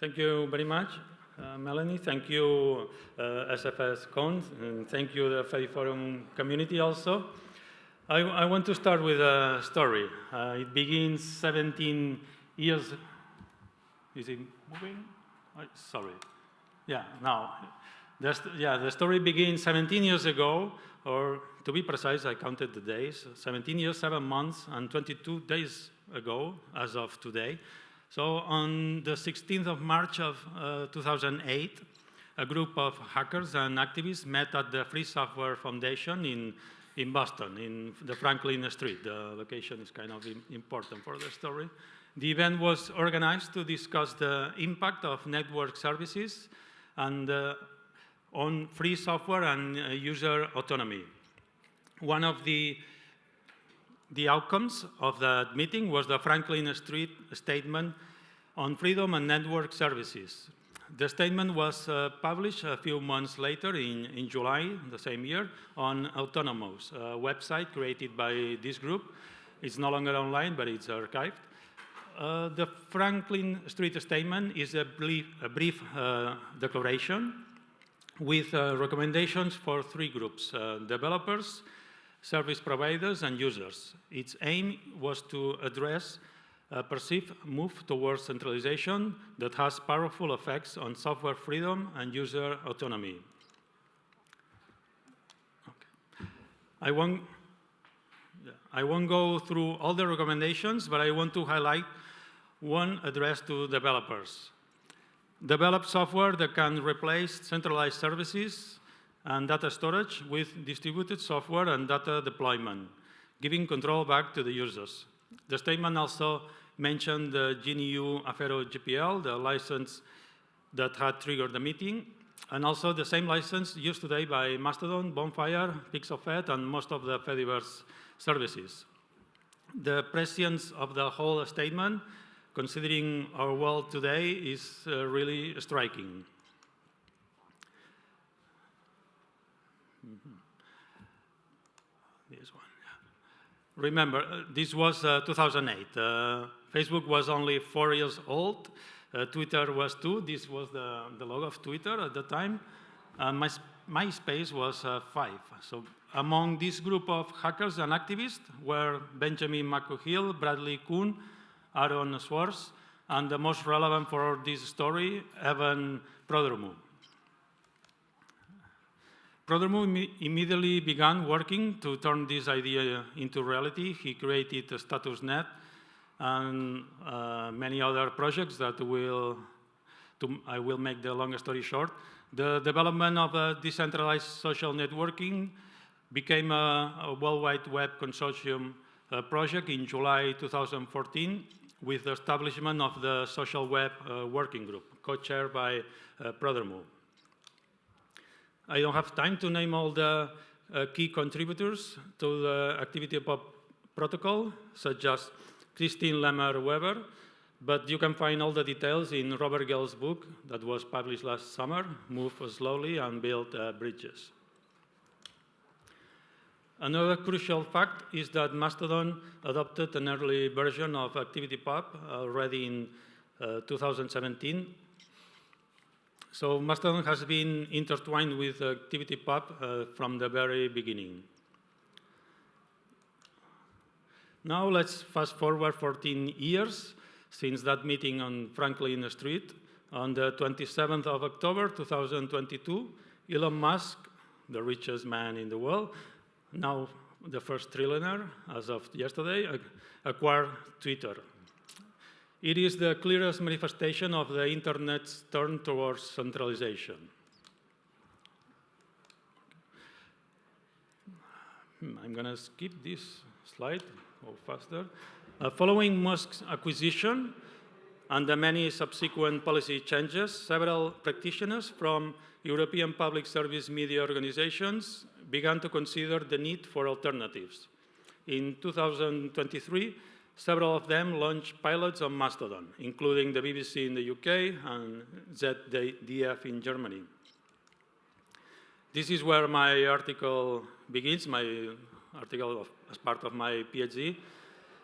Thank you very much, Melanie. Thank you, SFS Cons, and thank you, the FEDI Forum community also. I want to start with a story. It begins 17 years. Is it moving? Sorry. Yeah, now. The story begins 17 years ago, or to be precise, I counted the days. 17 years, 7 months, and 22 days ago, as of today. So on the 16th of March of 2008, a group of hackers and activists met at the Free Software Foundation in Boston, in the Franklin Street. The location is kind of important for the story. The event was organized to discuss the impact of network services and on free software and user autonomy. One of the outcomes of that meeting was the Franklin Street Statement on Freedom and Network Services. The statement was published a few months later in July the same year on Autonomous, a website created by this group. It's no longer online, but it's archived. The Franklin Street Statement is a brief declaration with recommendations for three groups, developers, service providers, and users. Its aim was to address a perceived move towards centralization that has powerful effects on software freedom and user autonomy. Okay. I won't go through all the recommendations, but I want to highlight one addressed to developers. Develop software that can replace centralized services and data storage with distributed software and data deployment, giving control back to the users. The statement also mentioned the GNU Affero GPL, the license that had triggered the meeting, and also the same license used today by Mastodon, Bonfire, Pixelfed, and most of the Fediverse services. The prescience of the whole statement, considering our world today, is really striking. This one. Remember, this was 2008. Facebook was only 4 years old. Twitter was 2. This was the logo of Twitter at the time. MySpace was 5. So among this group of hackers and activists were Benjamin McCahill, Bradley Kuhn, Aaron Swartz, and the most relevant for this story, Evan Prodromou. Prodromou immediately began working to turn this idea into reality. He created StatusNet and many other projects that I will make the long story short. The development of a decentralized social networking became a World Wide Web Consortium project in July 2014 with the establishment of the Social Web Working Group, co-chaired by Prodromou. I don't have time to name all the key contributors to the ActivityPub protocol, such as Christine Lemmer-Weber, but you can find all the details in Robert Gell's book that was published last summer, Move Slowly and Build Bridges. Another crucial fact is that Mastodon adopted an early version of ActivityPub already in 2017. So Mastodon has been intertwined with ActivityPub from the very beginning. Now let's fast forward 14 years since that meeting on Franklin Street. On the 27th of October 2022, Elon Musk, the richest man in the world, now the first trillionaire as of yesterday, acquired Twitter. It is the clearest manifestation of the Internet's turn towards centralization. I'm going to skip this slide, go faster. Following Musk's acquisition and the many subsequent policy changes, several practitioners from European public service media organizations began to consider the need for alternatives. In 2023, several of them launched pilots on Mastodon, including the BBC in the UK and ZDF in Germany. This is where my article begins, my article as part of my PhD.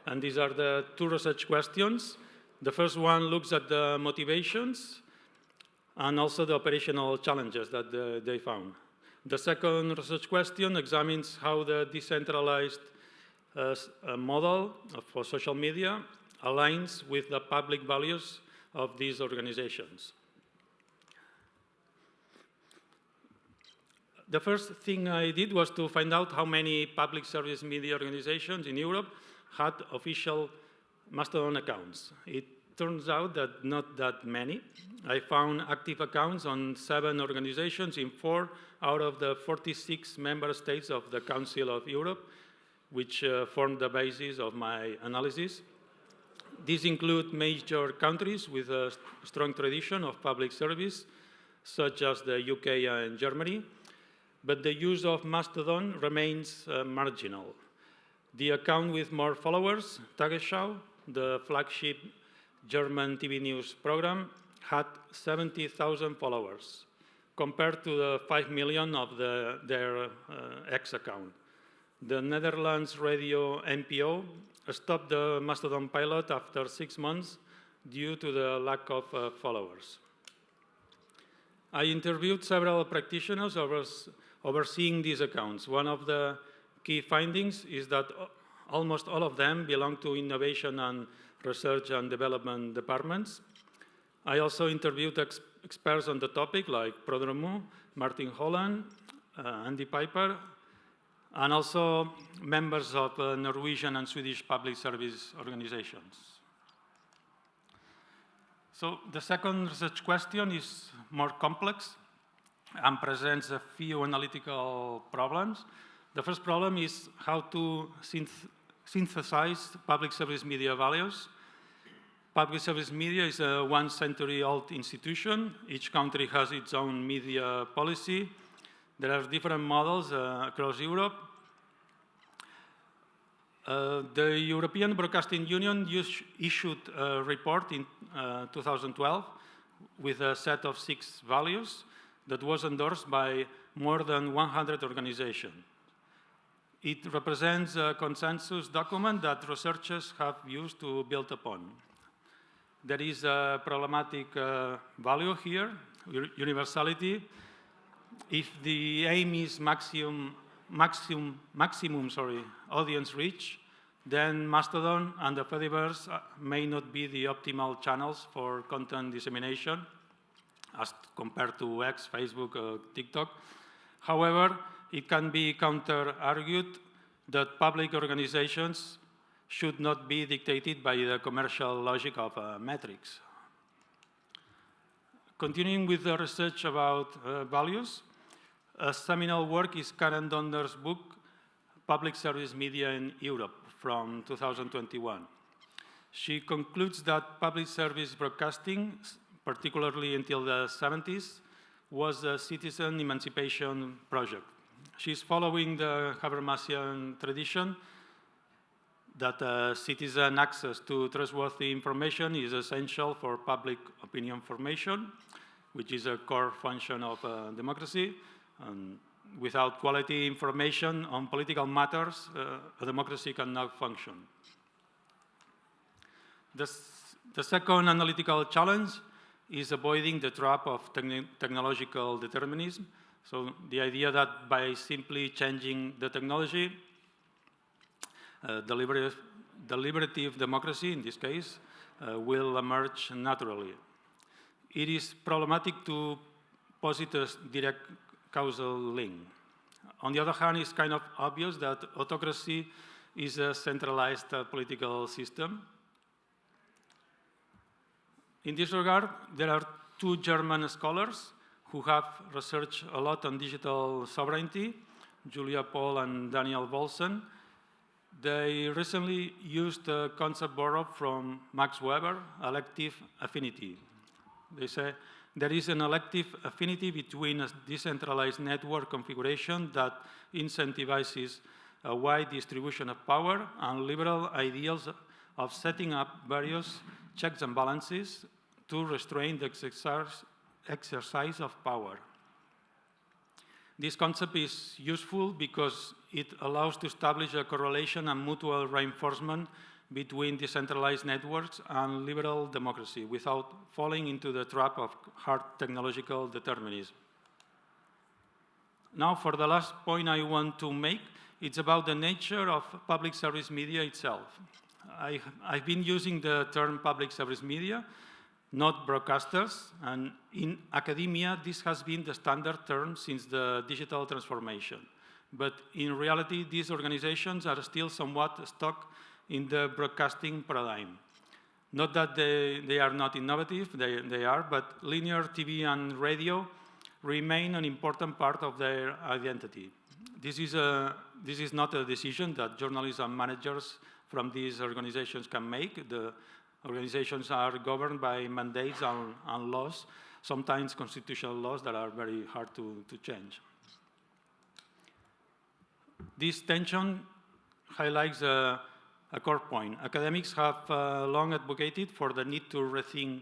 And these are the two research questions. The first one looks at the motivations and also the operational challenges that they found. The second research question examines how the decentralized model for social media aligns with the public values of these organizations. The first thing I did was to find out how many public service media organizations in Europe had official Mastodon accounts. It turns out that not that many. I found active accounts on 7 organizations in 4 out of the 46 member states of the Council of Europe, which formed the basis of my analysis. These include major countries with a strong tradition of public service, such as the UK and Germany, but the use of Mastodon remains marginal. The account with more followers, Tagesschau, the flagship German TV news program, had 70,000 followers, compared to the 5 million of their ex-account. The Netherlands radio NPO stopped the Mastodon pilot after 6 months due to the lack of followers. I interviewed several practitioners overseeing these accounts. One of the key findings is that almost all of them belong to innovation and research and development departments. I also interviewed experts on the topic like Prodromu, Martin Holland, Andy Piper, and also members of Norwegian and Swedish public service organizations. So the second research question is more complex and presents a few analytical problems. The first problem is how to synthesize public service media values. Public service media is a 1-century-old institution. Each country has its own media policy. There are different models across Europe. The European Broadcasting Union issued a report in 2012 with a set of 6 values that was endorsed by more than 100 organizations. It represents a consensus document that researchers have used to build upon. There is a problematic value here, universality. If the aim is maximum audience reach, then Mastodon and the Fediverse may not be the optimal channels for content dissemination as compared to X, Facebook, or TikTok. However, it can be counter-argued that public organizations should not be dictated by the commercial logic of metrics. Continuing with the research about values, a seminal work is Karen Donder's book, Public Service Media in Europe, from 2021. She concludes that public service broadcasting, particularly until the 70s, was a citizen emancipation project. She's following the Habermasian tradition that citizen access to trustworthy information is essential for public opinion formation, which is a core function of democracy. And without quality information on political matters, a democracy cannot function. The second analytical challenge is avoiding the trap of technological determinism. So the idea that by simply changing the technology, deliberative democracy, in this case, will emerge naturally. It is problematic to posit a direct causal link. On the other hand, it's kind of obvious that autocracy is a centralized political system. In this regard, there are 2 German scholars who have researched a lot on digital sovereignty, Julia Pohl and Daniel Bolsen. They recently used a concept borrowed from Max Weber, elective affinity. They say there is an elective affinity between a decentralized network configuration that incentivizes a wide distribution of power and liberal ideals of setting up various checks and balances to restrain the exercise of power. This concept is useful because it allows to establish a correlation and mutual reinforcement between decentralized networks and liberal democracy without falling into the trap of hard technological determinism. Now, for the last point I want to make, it's about the nature of public service media itself. I've been using the term public service media, not broadcasters, and in academia, this has been the standard term since the digital transformation. But in reality, these organizations are still somewhat stuck in the broadcasting paradigm. Not that they are not innovative, they are, but linear TV and radio remain an important part of their identity. This is not a decision that journalists and managers from these organizations can make. The organizations are governed by mandates and laws, sometimes constitutional laws that are very hard to change. This tension highlights a core point. Academics have long advocated for the need to rethink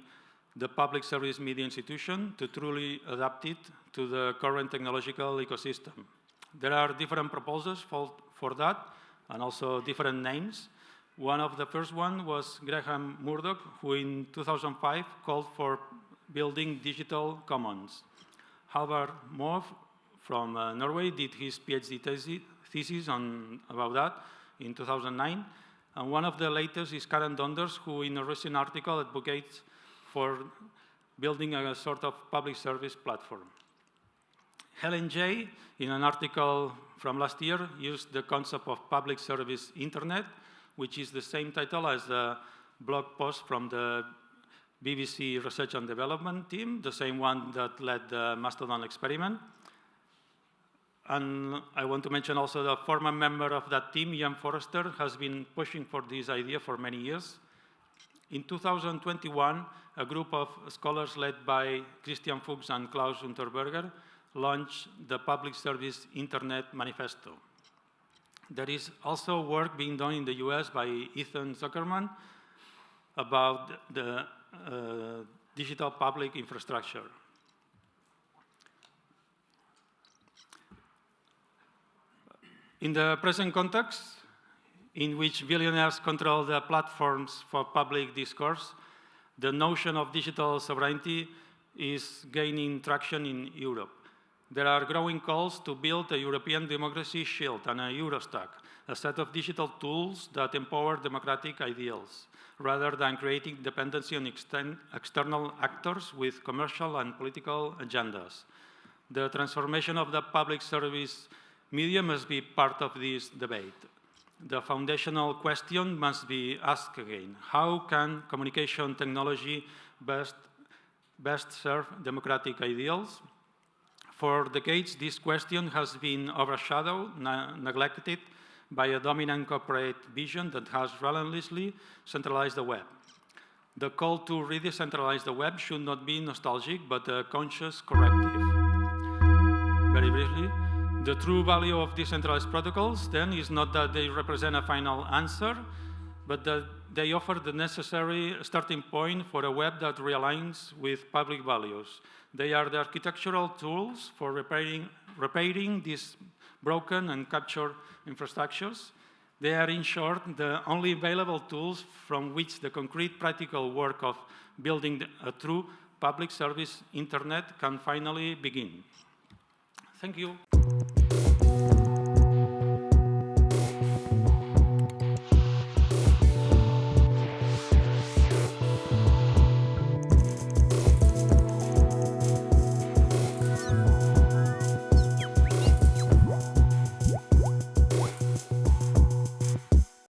the public service media institution to truly adapt it to the current technological ecosystem. There are different proposals for that, and also different names. One of the first one was Graham Murdoch, who in 2005 called for building digital commons. Halvard Moe from Norway did his PhD thesis about that in 2009. And one of the latest is Karen Donders, who in a recent article advocates for building a sort of public service platform. Helen Jay, in an article from last year, used the concept of public service internet, which is the same title as the blog post from the BBC Research and Development team, the same one that led the Mastodon experiment. And I want to mention also the former member of that team, Ian Forrester, has been pushing for this idea for many years. In 2021, a group of scholars led by Christian Fuchs and Klaus Unterberger launched the Public Service Internet Manifesto. There is also work being done in the US by Ethan Zuckerman about the digital public infrastructure. In the present context, in which billionaires control the platforms for public discourse, the notion of digital sovereignty is gaining traction in Europe. There are growing calls to build a European democracy shield and a Eurostack, a set of digital tools that empower democratic ideals, rather than creating dependency on external actors with commercial and political agendas. The transformation of the public service media must be part of this debate. The foundational question must be asked again. How can communication technology best serve democratic ideals? For decades, this question has been overshadowed, neglected by a dominant corporate vision that has relentlessly centralized the web. The call to re-decentralize the web should not be nostalgic, but a conscious corrective. Very briefly, the true value of decentralized protocols, then, is not that they represent a final answer, but that they offer the necessary starting point for a web that realigns with public values. They are the architectural tools for repairing these broken and captured infrastructures. They are, in short, the only available tools from which the concrete practical work of building a true public service internet can finally begin. Thank you.